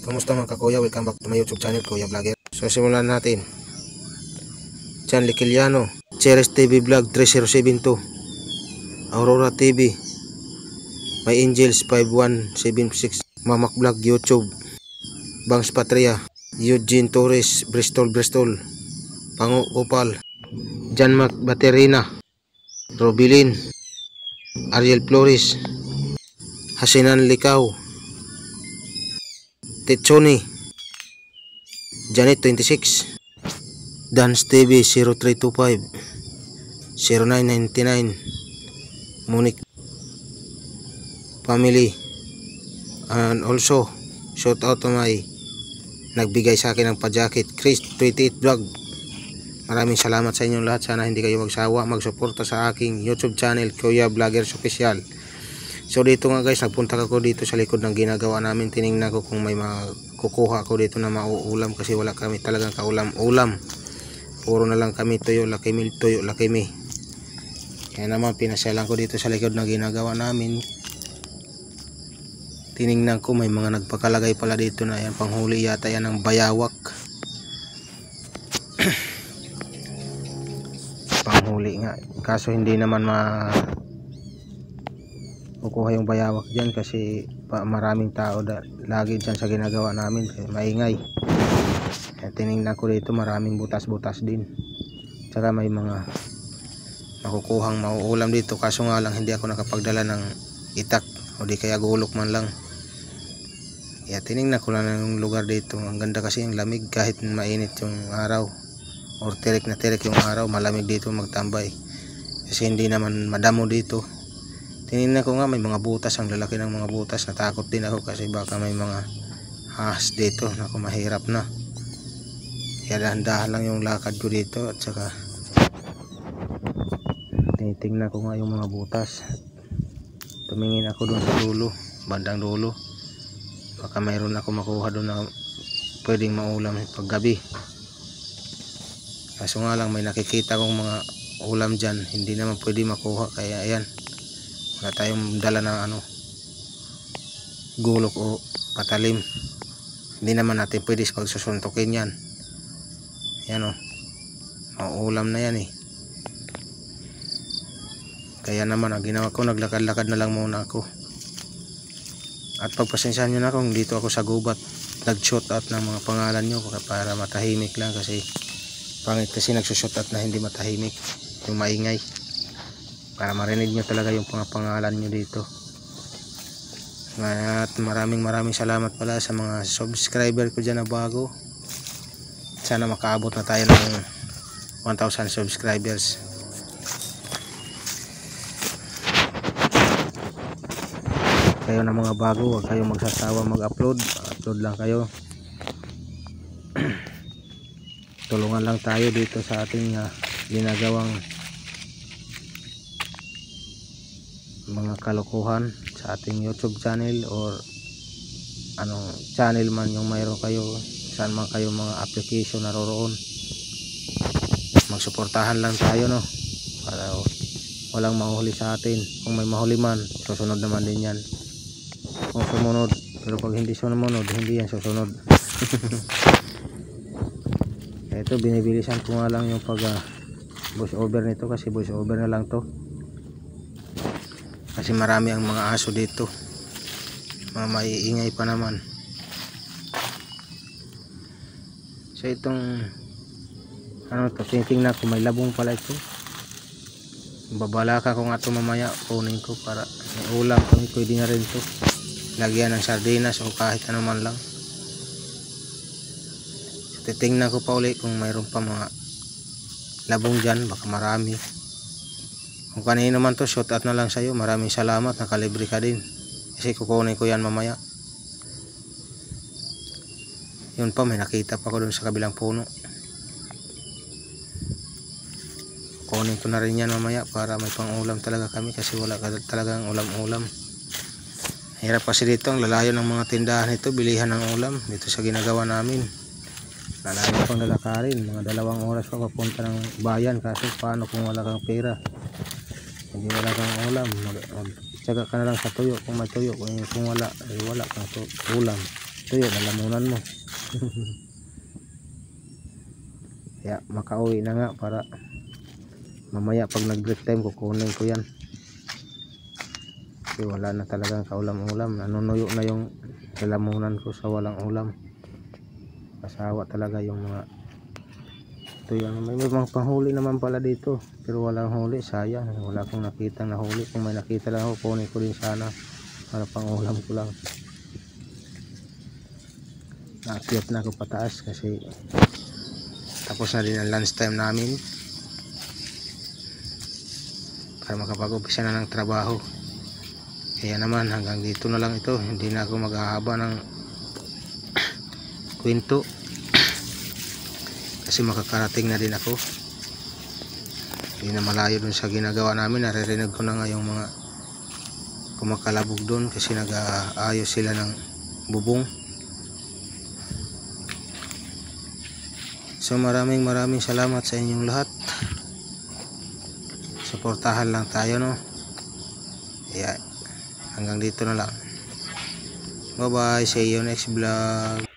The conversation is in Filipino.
Kamusta mga kakuya? Welcome back to my YouTube channel, Kuya Vlogger. So simulan natin. Jan Likiliano, Cheres TV Vlog 3072, Aurora TV, My Angels 5176, Mamak Vlog YouTube, Bangs Patria, Eugene Torres, Bristol, Pango Opal, Jan Mac Baterina, Robilin, Ariel Flores, Hasinan Likaw, Techoni, Janet 26, Dance TV 0325, 0999, Monique Family, and also shout out to my nagbigay sa akin ng pa-jacket, Chris 28 Vlog. Maraming salamat sa inyong lahat. Sana hindi kayo magsawa magsuporta sa aking YouTube channel, Kuya Vloggers Official. So dito nga guys, nagpunta ako dito sa likod ng ginagawa namin. Tiningnan ko kung may makukuha ako dito na mauulam, kasi wala kami talagang kaulam-ulam. Puro na lang kami tuyo, laki mi. Kaya naman pinasyalan ko dito sa likod ng ginagawa namin. Tiningnan ko may mga nagpakalagay pala dito na yan, panghuli yata yan ng bayawak. Panghuli nga, kaso hindi naman kukuha yung bayawak dyan kasi maraming tao lagi dyan sa ginagawa namin, maingay. Tinignan ko dito, maraming butas-butas din, tsaka may mga makukuhang mauulam dito, kaso nga lang hindi ako nakapagdala ng itak o di kaya gulok man lang. Kaya tinignan ko lang yung lugar dito. Ang ganda kasi yung lamig, kahit mainit yung araw or tirik na tirik yung araw, malamig dito magtambay kasi hindi naman madamo dito. Tinignan ko nga may mga butas, ang lalaki ng mga butas. Natakot din ako kasi baka may mga ahas dito. Naku, mahirap na. Kaya dahan-dahan lang yung lakad ko dito, at saka tinitingnan ko nga yung mga butas. Tumingin ako doon sa dulo, bandang dulo, baka mayroon ako makuha doon na pwedeng maulam paggabi. Kaso nga lang may nakikita kong mga ulam dyan, hindi naman pwede makuha. Kaya ayan, wala tayong dala ng gulok o patalim. Hindi naman natin pwede pagsusuntukin yan. Ayan o, mauulam na yan eh. Kaya naman ang ginawa ko, naglakad-lakad na lang muna ako. At pagpasensyahan nyo na kung dito ako sa gubat nag-shout out ng mga pangalan nyo para matahimik lang, kasi pangit kasi nagsushout out na hindi matahimik, yung maingay, para marinig nyo talaga yung mga pangalan nyo dito. At maraming salamat pala sa mga subscriber ko dyan na bago. Sana makaabot na tayo ng 1,000 subscribers. Kayo na mga bago, huwag kayong magsasawa mag-upload. Upload lang kayo. Tulungan lang tayo dito sa ating ginagawang mga kalokohan sa ating YouTube channel or anong channel man yung mayroon kayo, saan man kayo mga application naroroon. Magsuportahan lang tayo, no, para walang mahuli sa atin. Kung may mahuli man, susunod naman din yan. Kung sumunod, pero pag hindi sumunod, hindi yan susunod. Ito, binibilisan ko nga lang yung pag voice over nito, kasi voice over na lang to, kasi marami ang mga aso dito, mga maiingay pa naman. So itong to, tinitingnan ko, may labong pala ito. Babalaka ko nga ito mamaya, kunin ko para may ulam kung pwede na rin to, lagyan ng sardinas o kahit ano man lang. So titingnan ko pa ulit kung mayroon pa mga labong dyan, baka marami. Kung kanino man to, shout out na lang sa'yo. Maraming salamat, nakalibre ka din, kasi kukunin ko yan mamaya. Yun pa, may nakita pa ko dun sa kabilang puno. Kunin ko na rin yan mamaya para may pang ulam talaga kami, kasi wala talagang ulam-ulam. Hirap kasi dito, ang lalayo ng mga tindahan ito, bilihan ng ulam dito sa ginagawa namin. Lalayo pang lalakarin, mga 2 oras pa papunta ng bayan. Kasi paano kung wala kang pera, hindi wala kang ulam, magtsaga ka na lang sa tuyo kung may tuyo. Kung wala, wala kang ulam. Ito yun, lalamunan mo. Kaya makauwi na nga para mamaya pag nag break time kukunin ko yan. Kasi wala na talagang kaulam-ulam. Nanunuyo na yung lalamunan ko sa walang ulam. Kasawa talaga yung mga ito yan. May mga panghuli naman pala dito pero walang huli, sayang. Wala akong nakita na huli. Kung may nakita lang ako, kunin ko din sana para pang ulam ko lang. Naakyat na ako pataas kasi tapos na din ang lunch time namin para makapag-umpisa na ng trabaho. Kaya naman hanggang dito na lang ito. Hindi na ako maghahaba ng kwento kasi makakarating na din ako. Hindi na malayo dun sa ginagawa namin. Naririnig ko na nga yung mga kumakalabog dun kasi nag-aayos sila ng bubong. So maraming salamat sa inyong lahat. Suportahan lang tayo, no? Kaya hanggang dito na lang. Bye bye, see you next vlog.